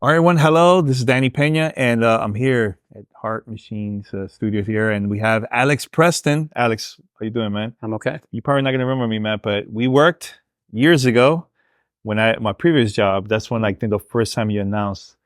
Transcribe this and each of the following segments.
All right, everyone. Hello, this is Danny Peña, and I'm here at Heart Machines Studios here, and we have Alx Preston. Alex, how you doing, man? I'm okay. You're probably not gonna remember me, man, but we worked years ago when my previous job. That's when I think the first time you announced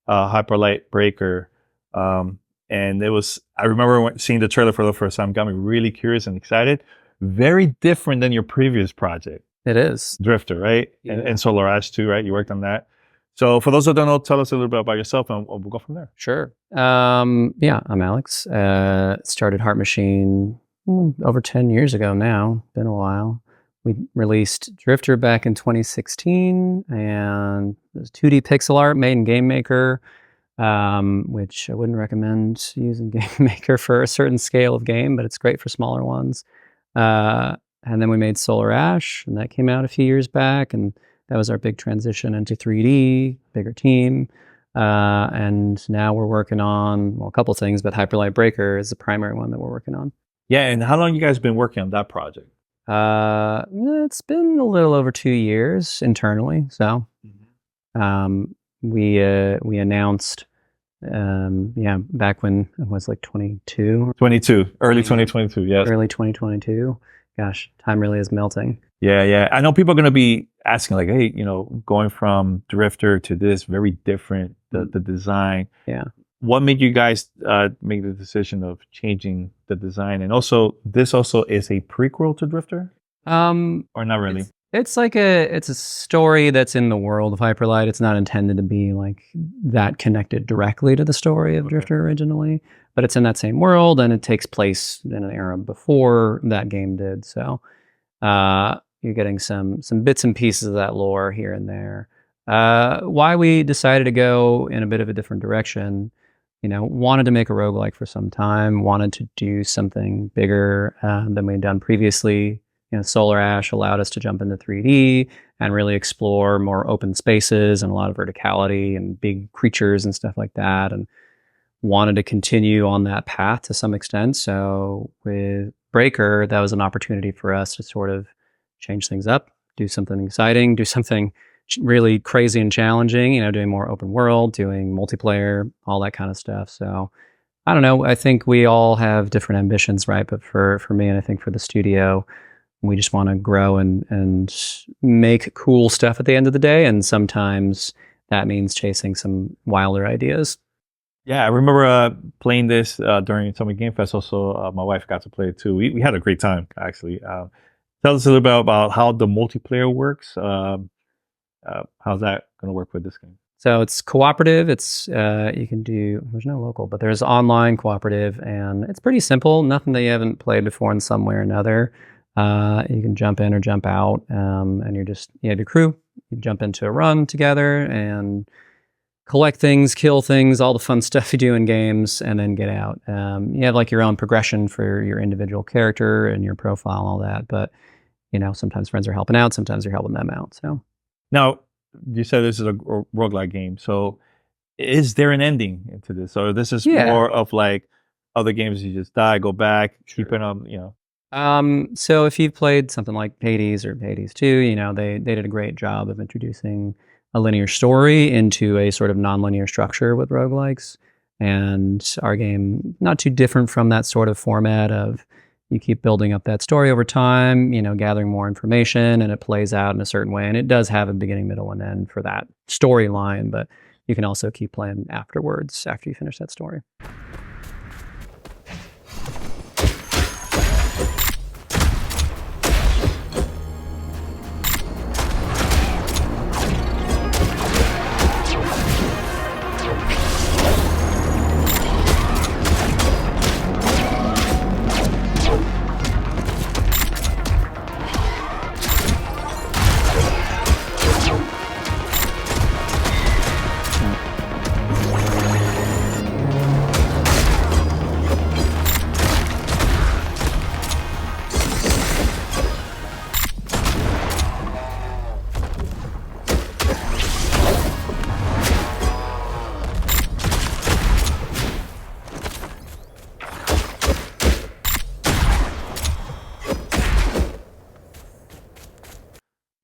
Hyperlight Breaker, and it was. I remember seeing the trailer for the first time. Got me really curious and excited. Very different than your previous project. It is. Drifter, right? Yeah. And Solar Ash too, right? You worked on that. So for those that don't know, tell us a little bit about yourself and we'll go from there. Sure. Yeah, I'm Alex. Started Heart Machine over 10 years ago now. Been a while. We released Drifter back in 2016, and it was 2D pixel art made in Game Maker, which I wouldn't recommend using Game Maker for a certain scale of game, but it's great for smaller ones. And then we made Solar Ash, and that came out a few years back, and that was our big transition into 3D, bigger team. And now we're working on, well, a couple things, but Hyperlight Breaker is the primary one that we're working on. Yeah, and how long you guys been working on that project? It's been a little over 2 years internally. So we announced, back when it was like 22. Early 2022, yes. Early 2022. Gosh, time really is melting. Yeah. I know people are going to be asking like, hey, going from Drifter to this, very different, the design. Yeah. What made you guys make the decision of changing the design? And also, this also is a prequel to Drifter? Or not really? It's a story that's in the world of Hyperlight. It's not intended to be like that connected directly to the story of Drifter originally, but it's in that same world and it takes place in an era before that game did. So you're getting some bits and pieces of that lore here and there. Why we decided to go in a bit of a different direction, wanted to make a roguelike for some time, wanted to do something bigger than we'd done previously. Solar Ash allowed us to jump into 3D and really explore more open spaces and a lot of verticality and big creatures and stuff like that, and wanted to continue on that path to some extent. So with Breaker, that was an opportunity for us to sort of change things up, do something exciting, do something really crazy and challenging, doing more open world, doing multiplayer, all that kind of stuff. So I don't know. I think we all have different ambitions, right? But for me, and I think for the studio, we just want to grow and make cool stuff at the end of the day. And sometimes that means chasing some wilder ideas. Yeah, I remember playing this during Summer Game Fest. Also, my wife got to play it too. We had a great time, actually. Tell us a little bit about how the multiplayer works. How's that going to work with this game? So it's cooperative. It's you can do. There's no local, but there's online cooperative, and it's pretty simple. Nothing that you haven't played before in some way or another. You can jump in or jump out, and you have your crew. You jump into a run together and collect things, kill things, all the fun stuff you do in games, and then get out. You have like your own progression for your individual character and your profile and all that. But sometimes friends are helping out, sometimes you're helping them out. So now you said this is a roguelike game. So is there an ending to this, or this is more of like other games? You just die, go back, keep it on. So if you've played something like Hades or Hades 2, they did a great job of introducing a linear story into a sort of non-linear structure with roguelikes. And our game, not too different from that sort of format of you keep building up that story over time, gathering more information, and it plays out in a certain way. And it does have a beginning, middle, and end for that storyline, but you can also keep playing afterwards after you finish that story.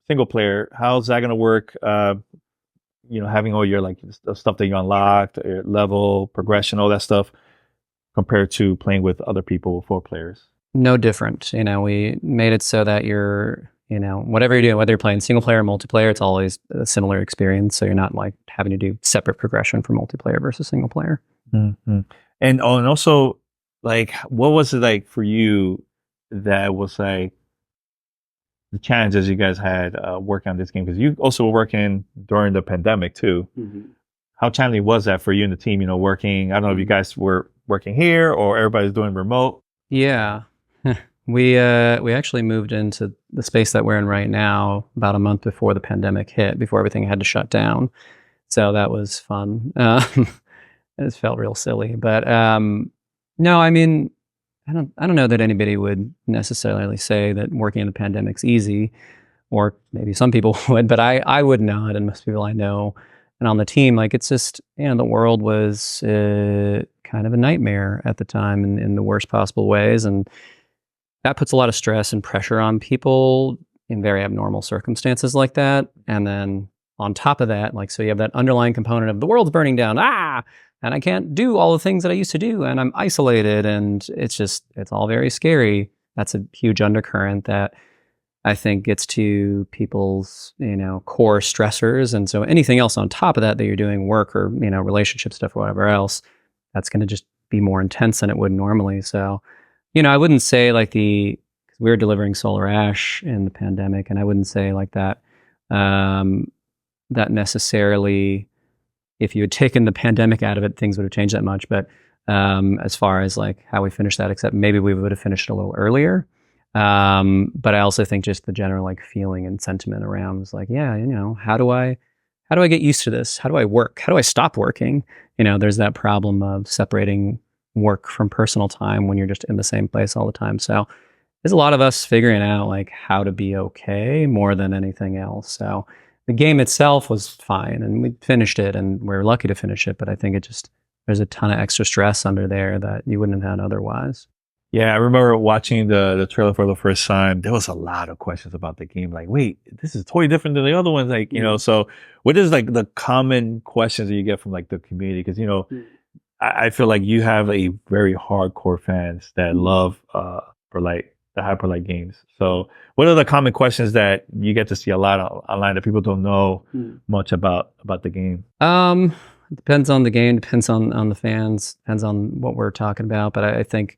Single player, how's that going to work? having all your like the stuff that you unlocked, your level progression, all that stuff, compared to playing with other people, 4 players? No different. We made it so that you're, whatever you're doing, whether you're playing single player or multiplayer, it's always a similar experience. So you're not like having to do separate progression for multiplayer versus single player. Mm-hmm. And also, like, what was it like for you that was like the challenges you guys had working on this game? Because you also were working during the pandemic too. Mm-hmm. How challenging was that for you and the team? Working. I don't know if you guys were working here or everybody's doing remote. Yeah, we actually moved into the space that we're in right now about a month before the pandemic hit, before everything had to shut down. So that was fun. It felt real silly, but no, I mean, I don't know that anybody would necessarily say that working in the pandemic's easy, or maybe some people would, but I would not, and most people I know and on the team, like it's just, the world was kind of a nightmare at the time in the worst possible ways, and that puts a lot of stress and pressure on people in very abnormal circumstances like that. And then on top of that, like, so you have that underlying component of the world's burning down, and I can't do all the things that I used to do, and I'm isolated, and it's all very scary. That's a huge undercurrent that I think gets to people's, core stressors. And so anything else on top of that you're doing, work or, relationship stuff or whatever else, that's going to just be more intense than it would normally. So, I wouldn't say like because we were delivering Solar Ash in the pandemic, and I wouldn't say like that, that necessarily, if you had taken the pandemic out of it, things would have changed that much. But as far as like how we finished that, except maybe we would have finished a little earlier. But I also think just the general like feeling and sentiment around was like, yeah, how do I get used to this? How do I work? How do I stop working? There's that problem of separating work from personal time when you're just in the same place all the time. So there's a lot of us figuring out like how to be okay more than anything else. So the game itself was fine, and we finished it, and we're lucky to finish it. But I think there's a ton of extra stress under there that you wouldn't have had otherwise. Yeah, I remember watching the trailer for the first time. There was a lot of questions about the game. Like, wait, this is totally different than the other ones. Like, so what is like the common questions that you get from like the community? Because, I feel like you have a very hardcore fans that love for like the Hyperlight games. So what are the common questions that you get to see a lot online that people don't know much about the game? It depends on the game, depends on the fans, depends on what we're talking about. But I think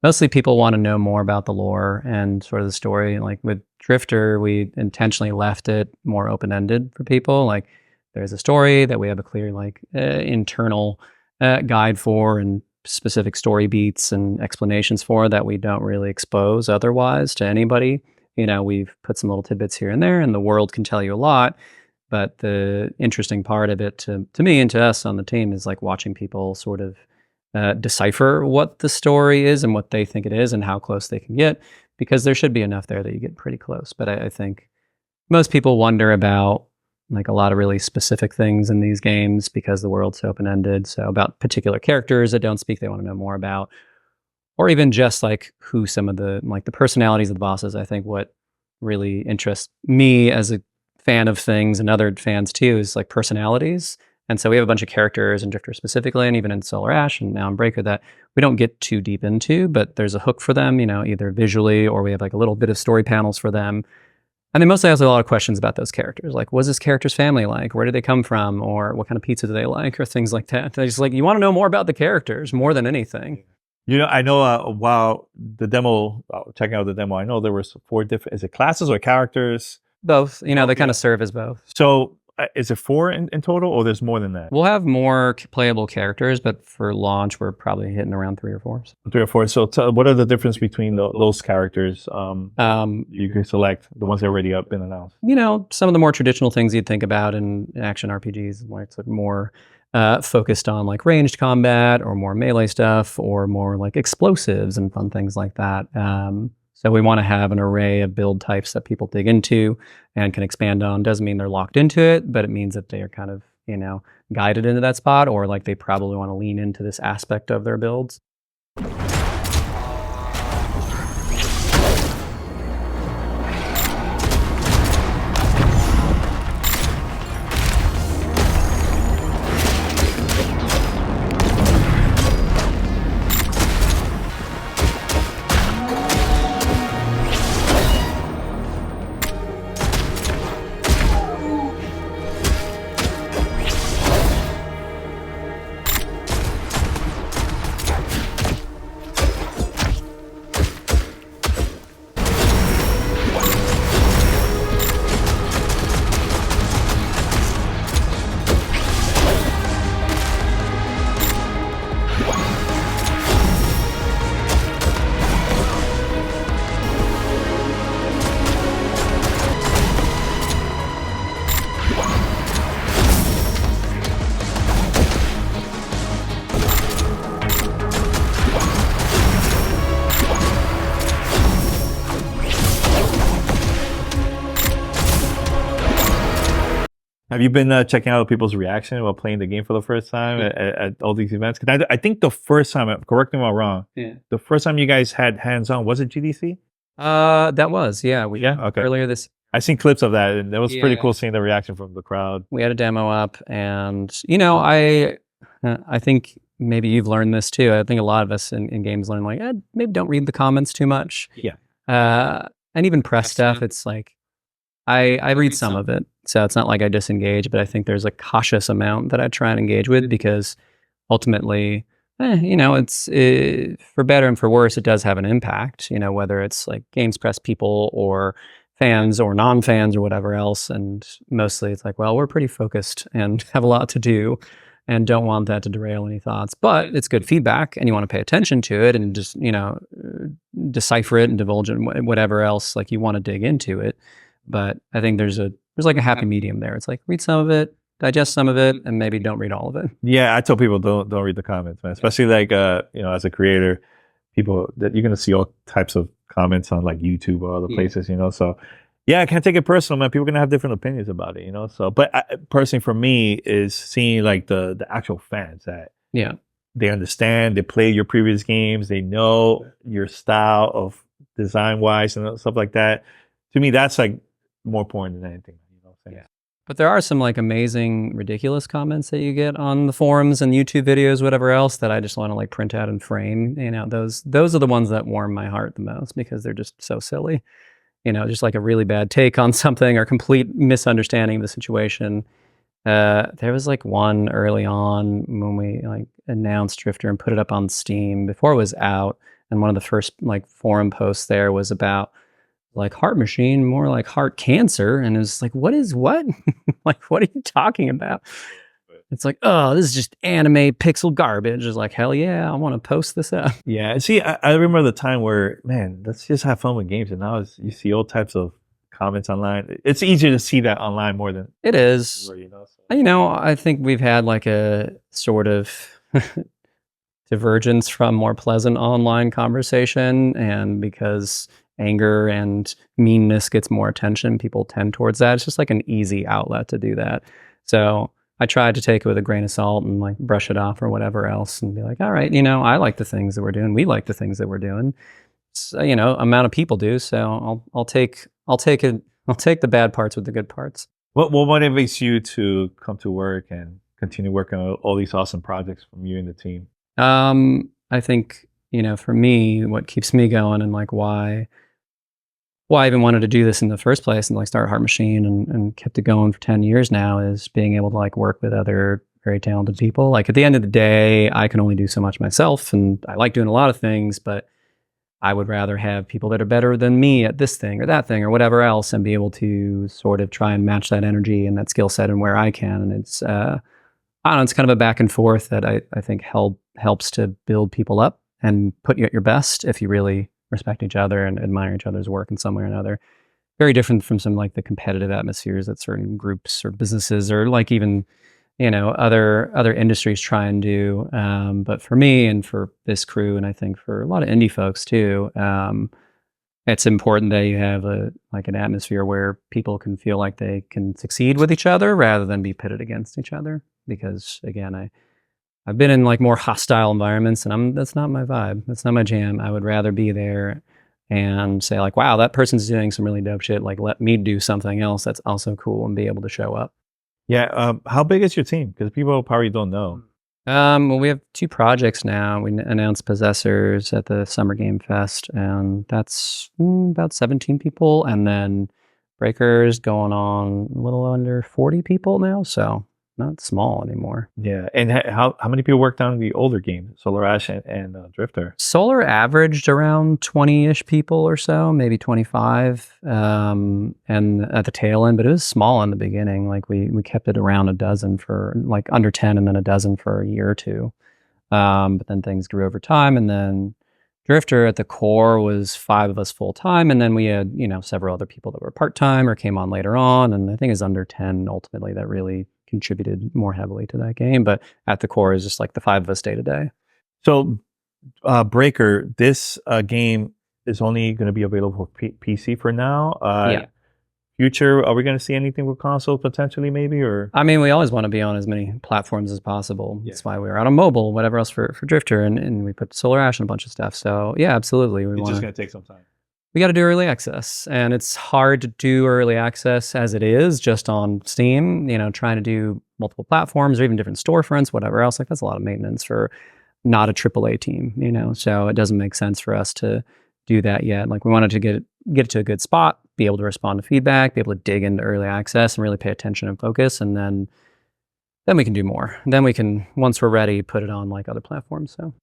mostly people want to know more about the lore and sort of the story. Like with Drifter, we intentionally left it more open-ended for people. Like there's a story that we have a clear like internal guide for, and specific story beats and explanations for that we don't really expose otherwise to anybody. We've put some little tidbits here and there, and the world can tell you a lot. But the interesting part of it to me and to us on the team is like watching people sort of decipher what the story is and what they think it is and how close they can get, because there should be enough there that you get pretty close. But I think most people wonder about like a lot of really specific things in these games because the world's so open-ended. So about particular characters that don't speak, they want to know more about, or even just like who some of the like the personalities of the bosses. I think what really interests me as a fan of things, and other fans too, is like personalities. And so we have a bunch of characters in Drifter specifically, and even in Solar Ash and now in Breaker, that we don't get too deep into, but there's a hook for them, either visually, or we have like a little bit of story panels for them. And they mostly ask a lot of questions about those characters. Like, what's this character's family like? Where did they come from? Or what kind of pizza do they like? Or things like that. They're just like, you want to know more about the characters more than anything. I know while the demo, checking out the demo, I know there was 4 different, is it classes or characters? Both. They kind of serve as both. So is it 4 in total, or there's more than that? We'll have more playable characters, but for launch, we're probably hitting around 3 or 4. 3 or 4. So what are the difference between those characters? You can select the ones that already up been announced. Some of the more traditional things you'd think about in action RPGs, where it's like more focused on like ranged combat, or more melee stuff, or more like explosives and fun things like that. So we want to have an array of build types that people dig into and can expand on. Doesn't mean they're locked into it, but it means that they are kind of, guided into that spot, or like they probably want to lean into this aspect of their builds. Have you been checking out people's reaction while playing the game for the first time at all these events? Because I think the first time, correct me if I'm wrong, the first time you guys had hands-on, was it GDC? That was, yeah. Okay. Earlier this. I seen clips of that, and it was pretty Yeah. cool seeing the reaction from the crowd. We had a demo up, and I think maybe you've learned this too. I think a lot of us in games learn like maybe don't read the comments too much. Yeah. And even press stuff, it's like I read some of it, so it's not like I disengage, but I think there's a cautious amount that I try and engage with because ultimately, it's for better and for worse, it does have an impact. Whether it's like games press people or fans or non-fans or whatever else, and mostly it's like, well, we're pretty focused and have a lot to do and don't want that to derail any thoughts, but it's good feedback and you want to pay attention to it and just decipher it and divulge it and whatever else like you want to dig into it. But I think there's like a happy medium there. It's like read some of it, digest some of it, and maybe don't read all of it. Yeah, I tell people don't read the comments, man. Especially like as a creator, people that you're gonna see all types of comments on like YouTube or other places, So yeah, I can't take it personal, man. People are gonna have different opinions about it, So, but personally, for me, is seeing like the actual fans that they understand, they play your previous games, they know your style of design wise and stuff like that. To me, that's like more important than anything. Yeah. But there are some like amazing, ridiculous comments that you get on the forums and YouTube videos, whatever else, that I just want to like print out and frame. Those are the ones that warm my heart the most because they're just so silly. Just like a really bad take on something or complete misunderstanding of the situation. There was like one early on when we like announced Drifter and put it up on Steam before it was out, and one of the first like forum posts there was about like heart machine, more like heart cancer, and it was like, what is what? Like, what are you talking about? It's like, oh, this is just anime pixel garbage. It's like, hell yeah, I want to post this up. Yeah, see, I remember the time where, man, let's just have fun with games, and now you see all types of comments online. It's easier to see that online more than it is. So. I think we've had like a sort of divergence from more pleasant online conversation, and because anger and meanness gets more attention, people tend towards that. It's just like an easy outlet to do that. So I tried to take it with a grain of salt and like brush it off or whatever else and be like, all right, I like the things that we're doing. We like the things that we're doing. So, amount of people do. So I'll take the bad parts with the good parts. What motivates you to come to work and continue working on all these awesome projects from you and the team? I think, for me, what keeps me going and like why I even wanted to do this in the first place and like start Heart Machine and kept it going for 10 years now is being able to like work with other very talented people. Like at the end of the day, I can only do so much myself, and I like doing a lot of things, but I would rather have people that are better than me at this thing or that thing or whatever else and be able to sort of try and match that energy and that skill set and where I can. And it's, I don't know, it's kind of a back and forth that I think helps to build people up and put you at your best if you really respect each other and admire each other's work in some way or another. Very different from some like the competitive atmospheres that certain groups or businesses or like even, other industries try and do. But for me and for this crew, and I think for a lot of indie folks too, it's important that you have an atmosphere where people can feel like they can succeed with each other rather than be pitted against each other. Because again, I've been in like more hostile environments, and that's not my vibe. That's not my jam. I would rather be there and say like, wow, that person's doing some really dope shit. Like, let me do something else that's also cool and be able to show up. Yeah. How big is your team? Because people probably don't know. Well, we have 2 projects now. We announced Possessors at the Summer Game Fest, and that's about 17 people. And then Breakers going on a little under 40 people now. So not small anymore. Yeah. And how many people worked on the older games, Solar Ash and Drifter? Solar averaged around 20-ish people or so, maybe 25, and at the tail end, but it was small in the beginning. Like we kept it around a dozen for like under 10 and then a dozen for a year or two. But then things grew over time, and then Drifter at the core was 5 of us full time, and then we had several other people that were part time or came on later on, and I think it's under 10 ultimately that really contributed more heavily to that game. But at the core is just like the 5 of us day to day. So Breaker, this game is only going to be available for PC for now. Yeah. future, are we going to see anything with console potentially, maybe? Or I mean, we always want to be on as many platforms as possible. That's why we were out on mobile, whatever else for Drifter, and we put Solar Ash and a bunch of stuff. So yeah, absolutely. It's just going to take some time. We got to do early access, and it's hard to do early access as it is just on Steam. Trying to do multiple platforms or even different storefronts, whatever else. Like that's a lot of maintenance for not a AAA team. So it doesn't make sense for us to do that yet. Like we wanted to get it to a good spot, be able to respond to feedback, be able to dig into early access and really pay attention and focus, and then we can do more. Then we can, once we're ready, put it on like other platforms. So.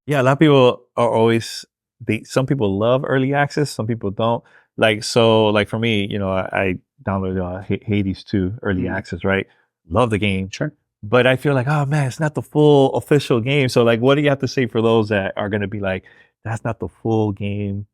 Yeah, a lot of people are always some people love early access, some people don't. Like for me, I downloaded Hades 2 early access, right? Love the game. Sure. But I feel like, oh man, it's not the full official game. So like what do you have to say for those that are gonna be like, that's not the full game?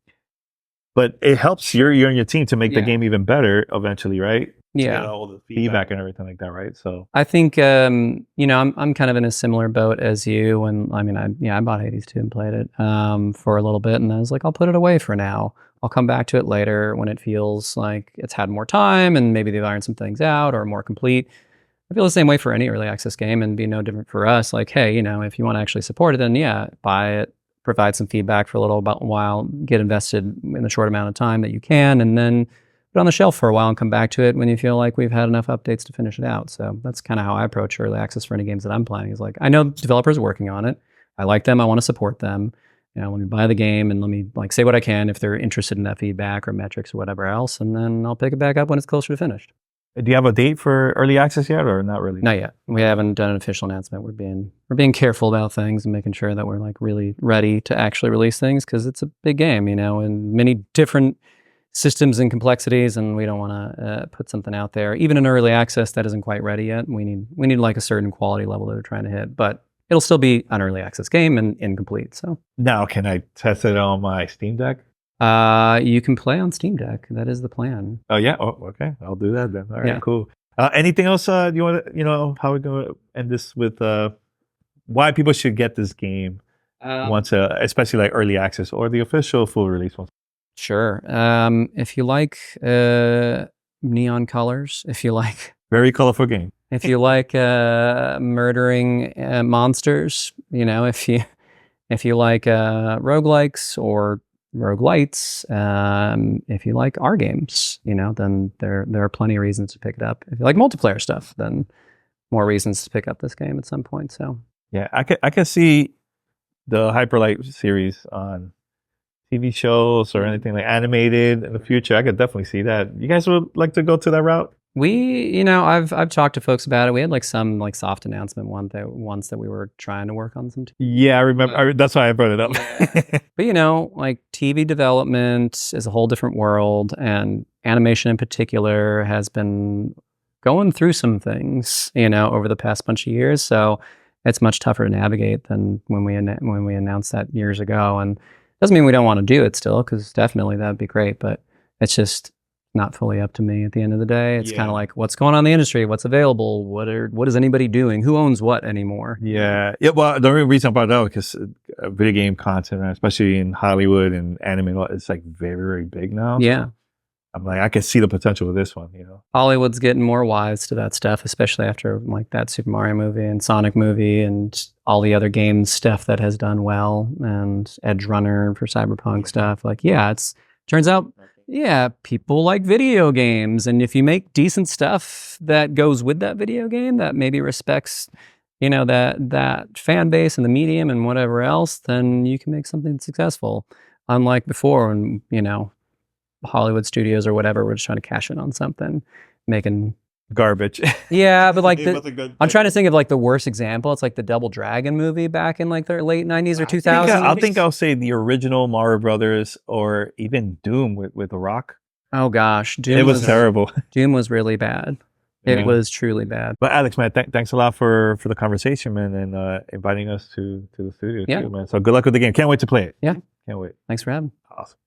But it helps you and your team to make the game even better eventually, right? Yeah. All the feedback and everything like that, right? So I think I'm kind of in a similar boat as you. And I bought Hades 2 and played it for a little bit, and I was like, I'll put it away for now. I'll come back to it later when it feels like it's had more time and maybe they've ironed some things out or more complete. I feel the same way for any early access game, and be no different for us. Like, hey, if you want to actually support it, then buy it, provide some feedback for a little while, get invested in the short amount of time that you can, and then put it on the shelf for a while and come back to it when you feel like we've had enough updates to finish it out. So that's kind of how I approach early access for any games that I'm playing. Is like, I know developers are working on it. I like them. I want to support them. Let me buy the game and let me say what I can if they're interested in that feedback or metrics or whatever else, and then I'll pick it back up when it's closer to finished. do you have a date for early access yet, or not really? Not yet. We haven't done an official announcement. We're being careful about things and making sure that we're really ready to actually release things, because it's a big game, and many different systems and complexities, and we don't want to put something out there, even in early access, that isn't quite ready yet. We need like a certain quality level that we're trying to hit, but it'll still be an early access game and incomplete. So now, can I test it on my Steam Deck? You can play on Steam Deck. That is the plan. Oh yeah. Oh, okay. I'll do that then. All right. Cool. Anything else? Do you want to? How are we going to end this with? Why people should get this game once, especially like early access or the official full release one. Sure. If you like neon colors, if you like very colorful game, if you like murdering monsters, if you like roguelikes or roguelites, if you like our games, then there are plenty of reasons to pick it up. If you like multiplayer stuff, then more reasons to pick up this game at some point. So yeah, I can see the Hyperlight series on TV shows or anything like animated in the future. I could definitely see that. You guys would like to go to that route? I've talked to folks about it. We had some soft announcement once that we were trying to work on some. Yeah, I remember. That's why I brought it up. Yeah. But TV development is a whole different world, and animation in particular has been going through some things, over the past bunch of years. So it's much tougher to navigate than when we announced that years ago. And doesn't mean we don't want to do it still, because definitely that'd be great, but it's just not fully up to me at the end of the day. It's kind of like, what's going on in the industry? What's available? What is anybody doing? Who owns what anymore? Yeah. Well, the only reason I brought it up because video game content, especially in Hollywood and anime, it's very, very big now. Yeah. I'm like, I can see the potential of this one, you know. Hollywood's getting more wise to that stuff, especially after like that Super Mario movie and Sonic movie and all the other games stuff that has done well, and Edge Runner for Cyberpunk stuff. Like, yeah, turns out, yeah, people like video games, and if you make decent stuff that goes with that video game that maybe respects, you know, that fan base and the medium and whatever else, then you can make something successful. Unlike before, when, you know, Hollywood studios or whatever were just trying to cash in on something, making Garbage. yeah, but like It wasn't good. I'm trying to think of like the worst example. It's like the Double Dragon movie back in like the late 90s or 2000s. I think I'll say the original Mario Brothers, or even Doom with The Rock. Oh gosh, Doom It was terrible. Doom was really bad. It Yeah. was truly bad. But Alex, man, thanks a lot for the conversation, man, and inviting us to the studio Yeah. too, man. So good luck with the game. Can't wait to play it. Yeah. Can't wait. Thanks for having me. Awesome.